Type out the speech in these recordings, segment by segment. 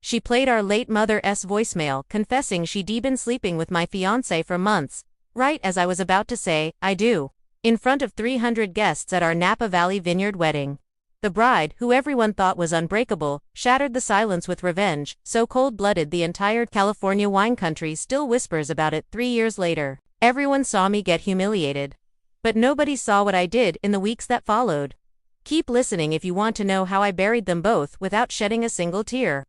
She played our late mother's voicemail confessing she'd been sleeping with my fiancé for months, right as I was about to say, I do, in front of 300 guests at our Napa Valley Vineyard wedding. The bride, who everyone thought was unbreakable, shattered the silence with revenge, so cold-blooded the entire California wine country still whispers about it 3 years later. Everyone saw me get humiliated. But nobody saw what I did in the weeks that followed. Keep listening if you want to know how I buried them both without shedding a single tear.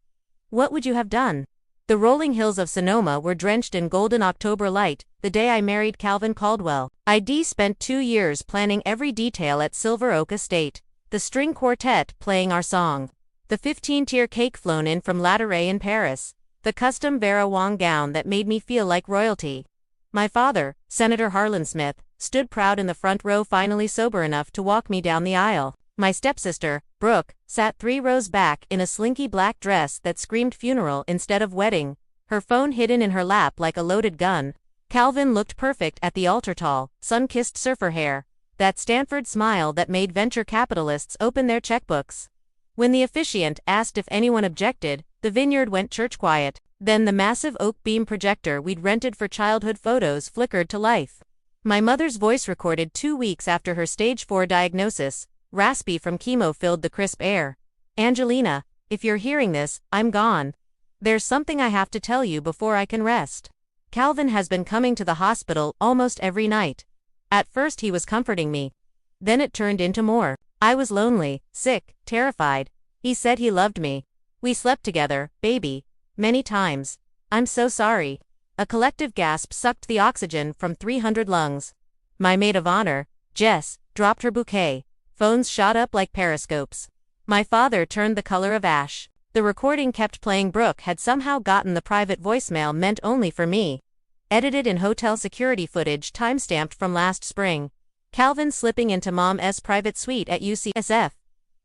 What would you have done? The rolling hills of Sonoma were drenched in golden October light the day I married Calvin Caldwell. I spent 2 years planning every detail at Silver Oak Estate. The string quartet playing our song. The 15-tier cake flown in from Latteray in Paris. The custom Vera Wang gown that made me feel like royalty. My father, Senator Harlan Smith, stood proud in the front row, finally sober enough to walk me down the aisle. My stepsister, Brooke, sat 3 rows back in a slinky black dress that screamed funeral instead of wedding, her phone hidden in her lap like a loaded gun. Calvin looked perfect at the altar, tall, sun-kissed surfer hair. That Stanford smile that made venture capitalists open their checkbooks. When the officiant asked if anyone objected, the vineyard went church quiet. Then the massive oak beam projector we'd rented for childhood photos flickered to life. My mother's voice, recorded 2 weeks after her stage 4 diagnosis, raspy from chemo, filled the crisp air. Angelina, if you're hearing this, I'm gone. There's something I have to tell you before I can rest. Calvin has been coming to the hospital almost every night. At first he was comforting me. Then it turned into more. I was lonely, sick, terrified. He said he loved me. We slept together, baby, many times. I'm so sorry. A collective gasp sucked the oxygen from 300 lungs. My maid of honor, Jess, dropped her bouquet. Phones shot up like periscopes. My father turned the color of ash. The recording kept playing. Brooke had somehow gotten the private voicemail meant only for me. Edited in hotel security footage timestamped from last spring. Calvin slipping into Mom's private suite at UCSF.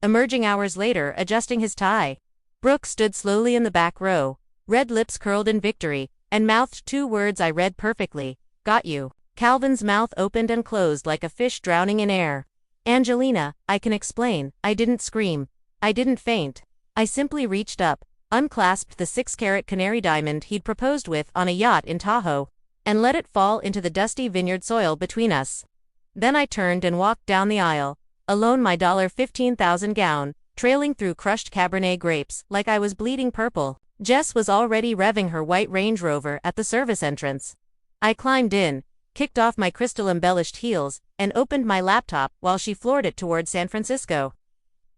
Emerging hours later, adjusting his tie. Brooke stood slowly in the back row, red lips curled in victory, and mouthed 2 words I read perfectly. Got you. Calvin's mouth opened and closed like a fish drowning in air. Angelina, I can explain. I didn't scream. I didn't faint. I simply reached up, unclasped the 6-carat canary diamond he'd proposed with on a yacht in Tahoe, and let it fall into the dusty vineyard soil between us. Then I turned and walked down the aisle, alone, my $15,000 gown, trailing through crushed Cabernet grapes like I was bleeding purple. Jess was already revving her white Range Rover at the service entrance. I climbed in, kicked off my crystal-embellished heels, and opened my laptop while she floored it toward San Francisco.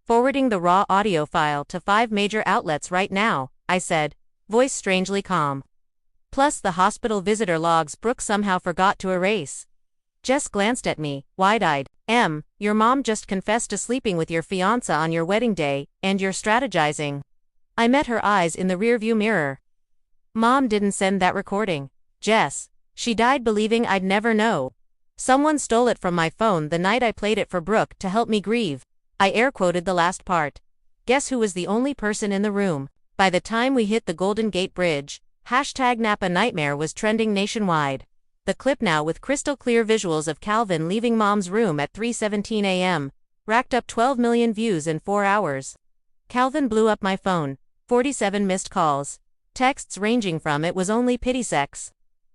Forwarding the raw audio file to 5 major outlets right now, I said, voice strangely calm. Plus the hospital visitor logs Brooke somehow forgot to erase. Jess glanced at me, wide-eyed. Your mom just confessed to sleeping with your fiancé on your wedding day, and you're strategizing. I met her eyes in the rearview mirror. Mom didn't send that recording, Jess. She died believing I'd never know. Someone stole it from my phone the night I played it for Brooke to help me grieve. I air-quoted the last part. Guess who was the only person in the room? By the time we hit the Golden Gate Bridge, #Napa Nightmare was trending nationwide. The clip, now with crystal-clear visuals of Calvin leaving Mom's room at 3:17 a.m., racked up 12 million views in 4 hours. Calvin blew up my phone, 47 missed calls. Texts ranging from "it was only pity sex"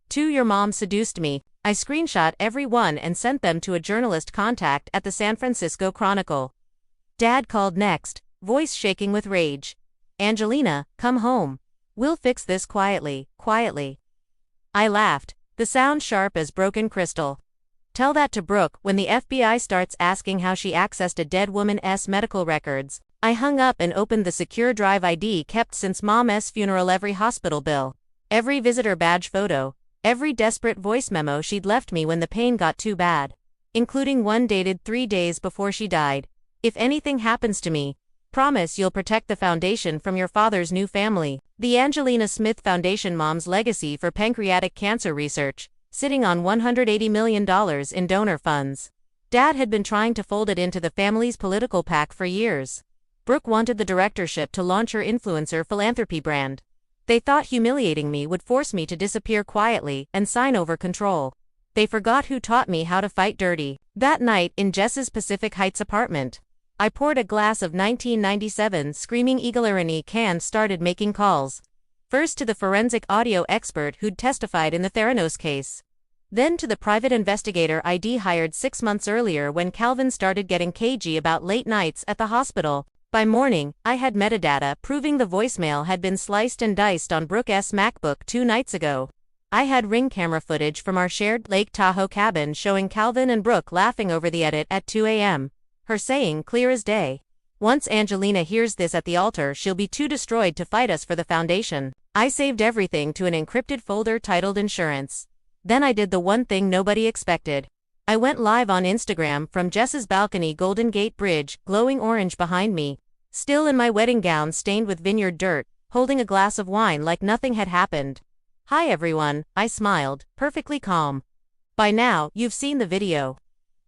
to "your mom seduced me." I screenshot every one and sent them to a journalist contact at the San Francisco Chronicle. Dad called next, voice shaking with rage. Angelina, come home. We'll fix this quietly, quietly. I laughed, the sound sharp as broken crystal. Tell that to Brooke when the FBI starts asking how she accessed a dead woman's medical records. I hung up and opened the secure drive ID kept since Mom's funeral. Every hospital bill, every visitor badge photo, every desperate voice memo she'd left me when the pain got too bad, including one dated 3 days before she died. If anything happens to me, promise you'll protect the foundation from your father's new family. The Angelina Smith Foundation, Mom's legacy for pancreatic cancer research, sitting on $180 million in donor funds. Dad had been trying to fold it into the family's political PAC for years. Brooke wanted the directorship to launch her influencer philanthropy brand. They thought humiliating me would force me to disappear quietly and sign over control. They forgot who taught me how to fight dirty. That night in Jess's Pacific Heights apartment, I poured a glass of 1997 Screaming Eagle Irony and started making calls. First to the forensic audio expert who'd testified in the Theranos case. Then to the private investigator I'd hired 6 months earlier when Calvin started getting cagey about late nights at the hospital. By morning, I had metadata proving the voicemail had been sliced and diced on Brooke's MacBook 2 nights ago. I had ring camera footage from our shared Lake Tahoe cabin showing Calvin and Brooke laughing over the edit at 2 a.m. Her saying clear as day, "Once Angelina hears this at the altar, she'll be too destroyed to fight us for the foundation." I saved everything to an encrypted folder titled Insurance. Then I did the one thing nobody expected. I went live on Instagram from Jess's balcony, Golden Gate Bridge, glowing orange behind me, still in my wedding gown stained with vineyard dirt, holding a glass of wine like nothing had happened. "Hi everyone," I smiled, perfectly calm. "By now, you've seen the video.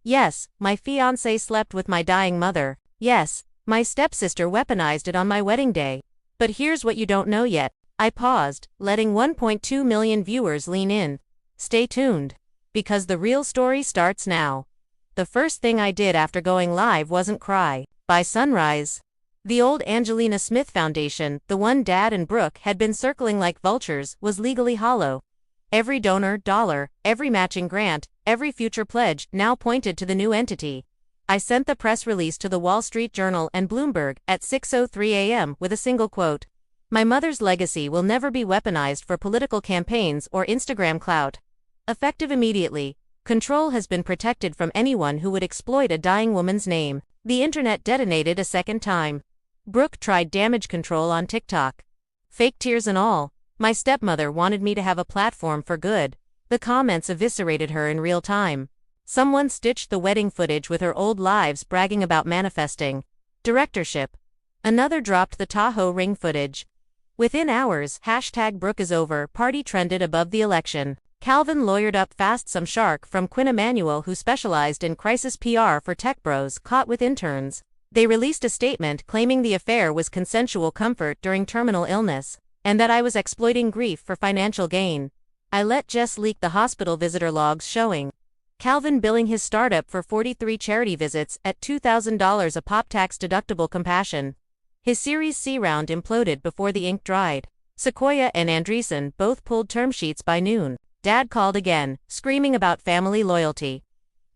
Yes, my fiancé slept with my dying mother. Yes, my stepsister weaponized it on my wedding day. But here's what you don't know yet." I paused, letting 1.2 million viewers lean in. Stay tuned, because the real story starts now. The first thing I did after going live wasn't cry. By sunrise, the old Angelina Smith Foundation, the one Dad and Brooke had been circling like vultures, was legally hollow. Every donor dollar, every matching grant, every future pledge now pointed to the new entity. I sent the press release to the Wall Street Journal and Bloomberg at 6:03 a.m. with a single quote. "My mother's legacy will never be weaponized for political campaigns or Instagram clout." Effective immediately, control has been protected from anyone who would exploit a dying woman's name. The internet detonated a second time. Brooke tried damage control on TikTok. Fake tears and all. My stepmother wanted me to have a platform for good. The comments eviscerated her in real time. Someone stitched the wedding footage with her old lives bragging about manifesting directorship. Another dropped the Tahoe ring footage. Within hours, #BrookeIsOver party trended above the election. Calvin lawyered up fast. Some shark from Quinn Emanuel who specialized in crisis PR for tech bros caught with interns. They released a statement claiming the affair was consensual comfort during terminal illness, and that I was exploiting grief for financial gain. I let Jess leak the hospital visitor logs showing Calvin billing his startup for 43 charity visits at $2,000 a pop, tax deductible compassion. His Series C round imploded before the ink dried. Sequoia and Andreessen both pulled term sheets by noon. Dad called again, screaming about family loyalty.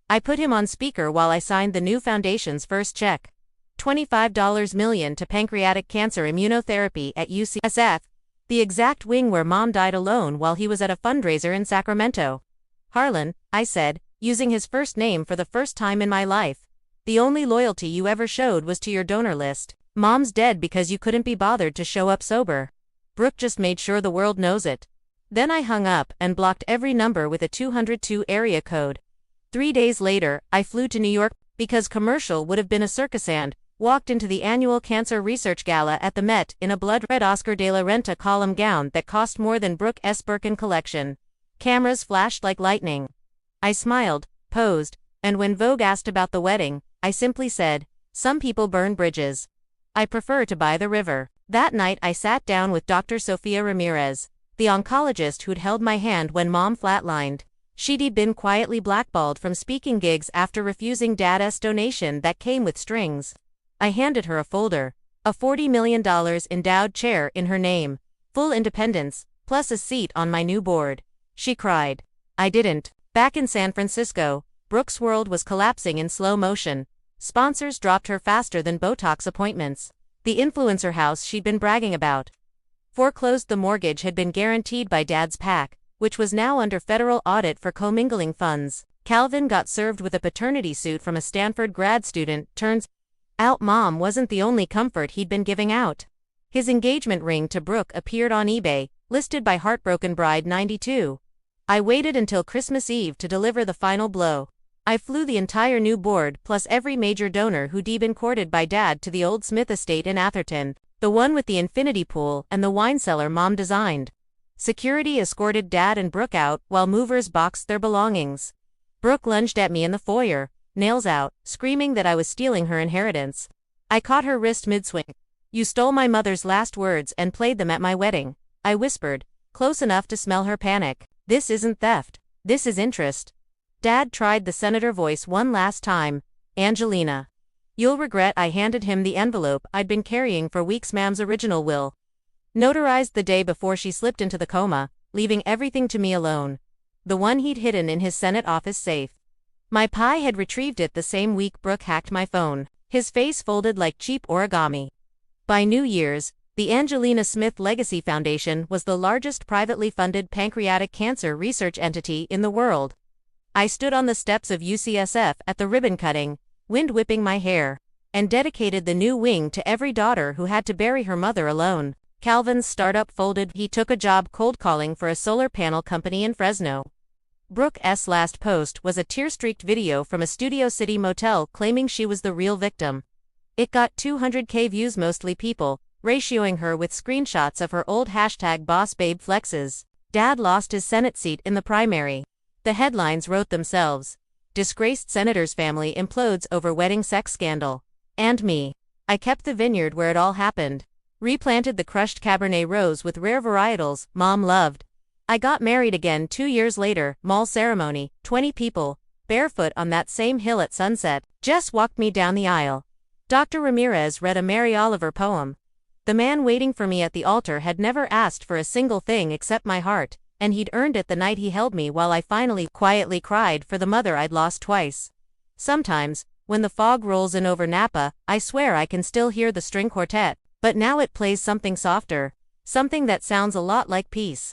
I put him on speaker while I signed the new foundation's first check. $25 million to pancreatic cancer immunotherapy at UCSF, the exact wing where Mom died alone while he was at a fundraiser in Sacramento. "Harlan," I said, using his first name for the first time in my life, "the only loyalty you ever showed was to your donor list. Mom's dead because you couldn't be bothered to show up sober. Brooke just made sure the world knows it." Then I hung up and blocked every number with a 202 area code. 3 days later, I flew to New York because commercial would have been a circus and walked into the annual Cancer Research Gala at the Met in a blood-red Oscar de la Renta column gown that cost more than Brooke's Birkin collection. Cameras flashed like lightning. I smiled, posed, and when Vogue asked about the wedding, I simply said, "Some people burn bridges. I prefer to buy the river." That night I sat down with Dr. Sofia Ramirez, the oncologist who'd held my hand when Mom flatlined. She'd been quietly blackballed from speaking gigs after refusing Dad's donation that came with strings. I handed her a folder, a $40 million endowed chair in her name, full independence, plus a seat on my new board. She cried. I didn't. Back in San Francisco, Brooke's world was collapsing in slow motion. Sponsors dropped her faster than Botox appointments. The influencer house she'd been bragging about foreclosed. The mortgage had been guaranteed by Dad's PAC, which was now under federal audit for commingling funds. Calvin got served with a paternity suit from a Stanford grad student. Turns out Mom wasn't the only comfort he'd been giving out. His engagement ring to Brooke appeared on eBay, listed by Heartbroken Bride 92. I waited until Christmas Eve to deliver the final blow. I flew the entire new board plus every major donor who'd been courted by Dad to the old Smith estate in Atherton, the one with the infinity pool and the wine cellar Mom designed. Security escorted Dad and Brooke out while movers boxed their belongings. Brooke lunged at me in the foyer, nails out, screaming that I was stealing her inheritance. I caught her wrist mid-swing. "You stole my mother's last words and played them at my wedding," I whispered, close enough to smell her panic. "This isn't theft. This is interest." Dad tried the senator voice one last time. "Angelina, You'll regret I handed him the envelope I'd been carrying for weeks. Mam's original will. Notarized the day before she slipped into the coma, leaving everything to me alone. The one he'd hidden in his Senate office safe. My pie had retrieved it the same week Brooke hacked my phone, his face folded like cheap origami. By New Year's, the Angelina Smith Legacy Foundation was the largest privately funded pancreatic cancer research entity in the world. I stood on the steps of UCSF at the ribbon cutting, wind whipping my hair, and dedicated the new wing to every daughter who had to bury her mother alone. Calvin's startup folded. He took a job cold calling for a solar panel company in Fresno. Brooke's last post was a tear-streaked video from a Studio City motel claiming she was the real victim. It got 200K views, mostly people ratioing her with screenshots of her old #BossBabe flexes. Dad lost his Senate seat in the primary. The headlines wrote themselves. Disgraced senator's family implodes over wedding sex scandal. And me. I kept the vineyard where it all happened. Replanted the crushed Cabernet rose with rare varietals Mom loved. I got married again 2 years later, mall ceremony, 20 people, barefoot on that same hill at sunset. Jess walked me down the aisle. Dr. Ramirez read a Mary Oliver poem. The man waiting for me at the altar had never asked for a single thing except my heart, and he'd earned it the night he held me while I finally quietly cried for the mother I'd lost twice. Sometimes, when the fog rolls in over Napa, I swear I can still hear the string quartet, but now it plays something softer, something that sounds a lot like peace.